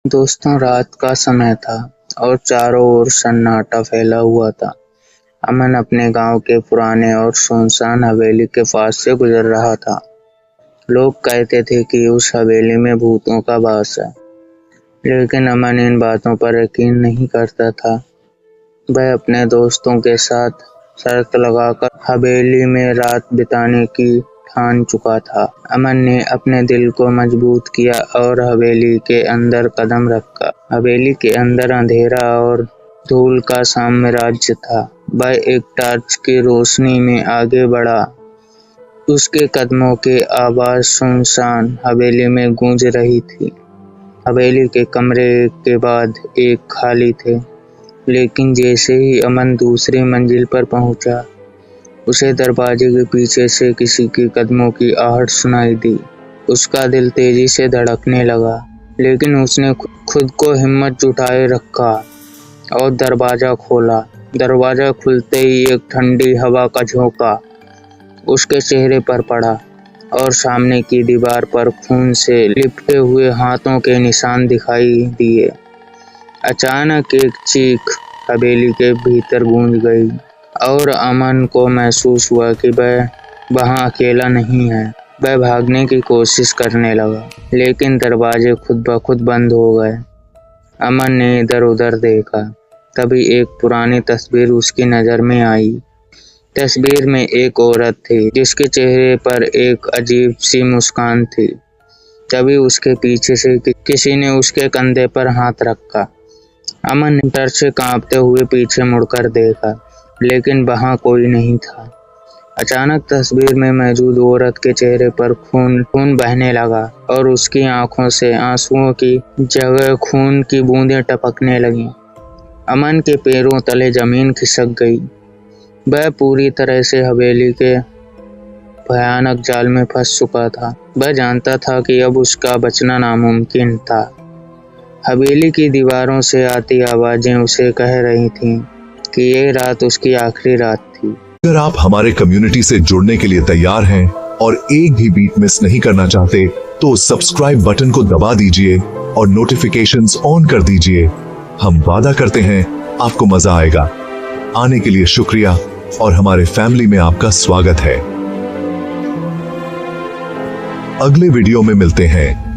दोस्तों, रात का समय था और चारों ओर सन्नाटा फैला हुआ था। अमन अपने गांव के पुराने और सुनसान हवेली के पास से गुजर रहा था। लोग कहते थे कि उस हवेली में भूतों का वास है, लेकिन अमन इन बातों पर यकीन नहीं करता था। वह अपने दोस्तों के साथ शर्त लगाकर हवेली में रात बिताने की ठान चुका था। अमन ने अपने दिल को मजबूत किया और हवेली के अंदर कदम रखा। हवेली के अंदर अंधेरा और धूल का साम्राज्य था। वह एक टॉर्च की रोशनी में आगे बढ़ा। उसके कदमों की आवाज सुनसान हवेली में गूंज रही थी। हवेली के कमरे एक के बाद एक खाली थे, लेकिन जैसे ही अमन दूसरी मंजिल पर पहुंचा, उसे दरवाजे के पीछे से किसी के कदमों की आहट सुनाई दी। उसका दिल तेजी से धड़कने लगा, लेकिन उसने खुद को हिम्मत जुटाए रखा और दरवाजा खोला। दरवाजा खुलते ही एक ठंडी हवा का झोंका उसके चेहरे पर पड़ा और सामने की दीवार पर खून से लिपटे हुए हाथों के निशान दिखाई दिए। अचानक एक चीख हवेली के भीतर गूंज गई और अमन को महसूस हुआ कि वह वहां अकेला नहीं है। वह भागने की कोशिश करने लगा, लेकिन दरवाजे खुद ब खुद बंद हो गए। अमन ने इधर उधर देखा, तभी एक पुरानी तस्वीर उसकी नजर में आई। तस्वीर में एक औरत थी जिसके चेहरे पर एक अजीब सी मुस्कान थी। तभी उसके पीछे से किसी ने उसके कंधे पर हाथ रखा। अमन ने डर से कांपते हुए पीछे मुड़कर देखा, लेकिन वहां कोई नहीं था। अचानक तस्वीर में मौजूद औरत के चेहरे पर खून बहने लगा और उसकी आंखों से आंसुओं की जगह खून की बूंदें टपकने लगीं। अमन के पैरों तले जमीन खिसक गई। वह पूरी तरह से हवेली के भयानक जाल में फंस चुका था। वह जानता था कि अब उसका बचना नामुमकिन था। हवेली की दीवारों से आती आवाजें उसे कह रही थीं कि ये रात उसकी आखिरी रात थी। अगर आप हमारे कम्युनिटी से जुड़ने के लिए तैयार हैं और एक भी बीट मिस नहीं करना चाहते, तो सब्सक्राइब बटन को दबा दीजिए और नोटिफिकेशंस ऑन कर दीजिए। हम वादा करते हैं आपको मजा आएगा। आने के लिए शुक्रिया और हमारे फैमिली में आपका स्वागत है। अगले वीडियो में मिलते हैं।